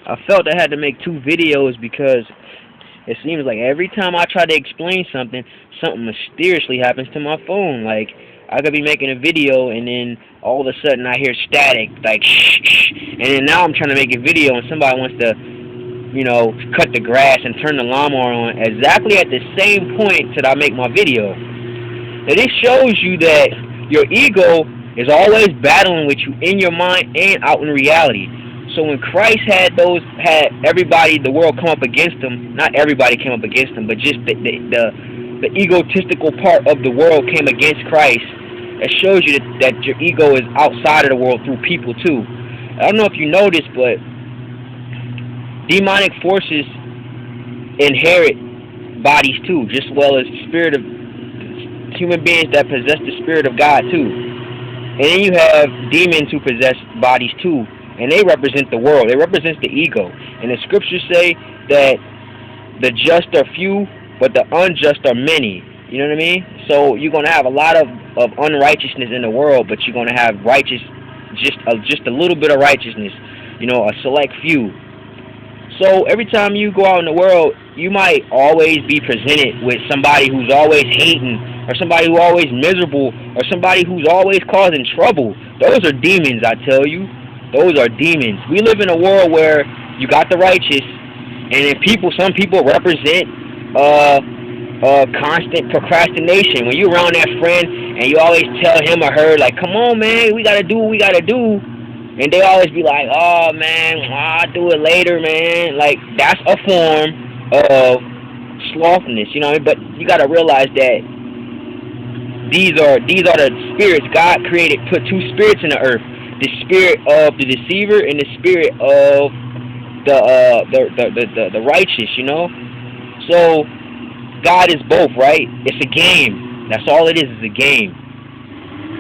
I felt I had to make two videos because it seems like every time I try to explain something, something mysteriously happens to my phone. Like, I could be making a video and then all of a sudden I hear static, like shh, shh. And then now I'm trying to make a video and somebody wants to, cut the grass and turn the lawnmower on exactly at the same point that I make my video. Now this shows you that your ego is always battling with you in your mind and out in reality. So when Christ had everybody, the world come up against him, not everybody came up against him, but just the egotistical part of the world came against Christ, it shows you that your ego is outside of the world through people too. I don't know if you know this, but demonic forces inherit bodies too, just well as spirit of human beings that possess the spirit of God too. And then you have demons who possess bodies too, and they represent the world. They represent the ego. And the scriptures say that the just are few, but the unjust are many. You know what I mean? So you're gonna have a lot of unrighteousness in the world, but you're gonna have righteous, just a little bit of righteousness. A select few. So every time you go out in the world, you might always be presented with somebody who's always hating, or somebody who's always miserable, or somebody who's always causing trouble. Those are demons, I tell you. Those are demons. We live in a world where you got the righteous, and then some people represent constant procrastination. When you're around that friend and you always tell him or her, like, come on, man, we gotta do what we gotta do. And they always be like, oh, man, I'll do it later, man. Like, that's a form of slothfulness, you know what I mean? But you got to realize that these are the spirits God created, put two spirits in the earth. The spirit of the deceiver and the spirit of the righteous, So, God is both, right? It's a game. That's all it is a game.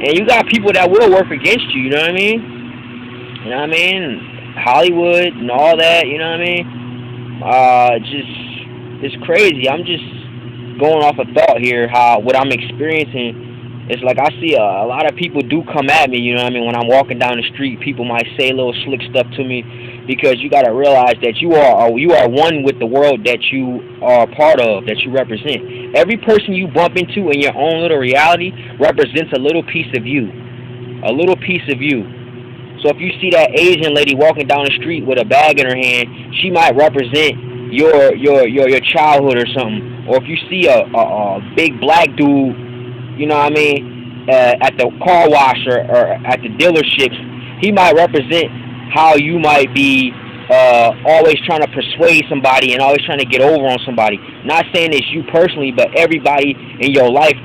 And you got people that will work against you, you know what I mean? You know what I mean? Hollywood and all that, you know what I mean? It's crazy. I'm just going off a thought here, what I'm experiencing. It's like I see a lot of people do come at me, you know what I mean? When I'm walking down the street, people might say little slick stuff to me, because you got to realize that you are one with the world that you are a part of, that you represent. Every person you bump into in your own little reality represents a little piece of you. A little piece of you. So if you see that Asian lady walking down the street with a bag in her hand, she might represent your childhood or something. Or if you see a big black dude, you know what I mean, at the car wash or at the dealerships, he might represent how you might be always trying to persuade somebody and always trying to get over on somebody. Not saying it's you personally, but everybody in your life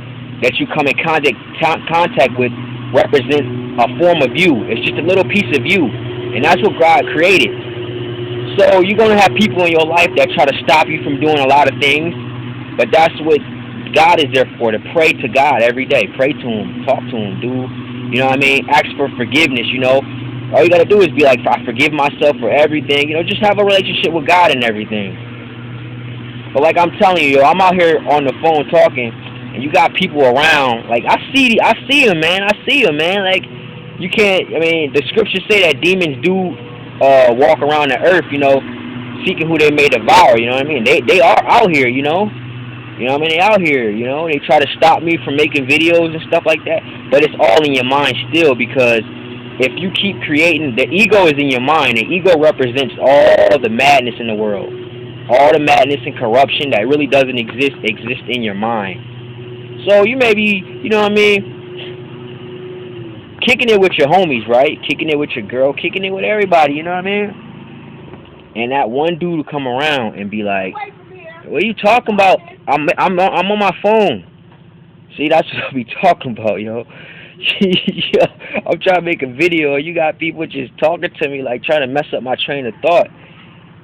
that you come in contact with represents a form of you. It's just a little piece of you, and that's what God created. So you're gonna have people in your life that try to stop you from doing a lot of things, but that's what God is there for, to pray to God every day. Pray to him, talk to him, you know what I mean? Ask for forgiveness, All you gotta do is be like, I forgive myself for everything, just have a relationship with God and everything. But like I'm telling you, I'm out here on the phone talking, and you got people around. Like, I see them, man. Like, you can't, the scriptures say that demons do walk around the earth, seeking who they may devour, you know what I mean? They are out here, You know what I mean? They out here, They try to stop me from making videos and stuff like that, but it's all in your mind still, because if you keep creating, the ego is in your mind. The ego represents all the madness in the world. All the madness and corruption that really doesn't exist in your mind. So you may be, you know what I mean, kicking it with your homies, right? Kicking it with your girl, kicking it with everybody, you know what I mean? And that one dude will come around and be like, what are you talking about? I'm on my phone. See, that's what I be talking about, yo. I'm trying to make a video, and you got people just talking to me, like trying to mess up my train of thought.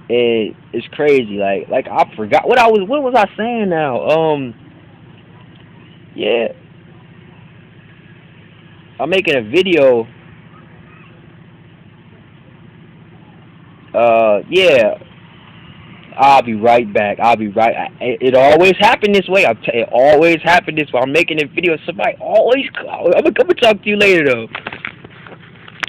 It's crazy. Like I forgot what was I saying now? Yeah. I'm making a video. Yeah. I'll be right back. It always happened this way. It always happened this way. I'm making a video. Somebody always call. I'm gonna talk to you later, though.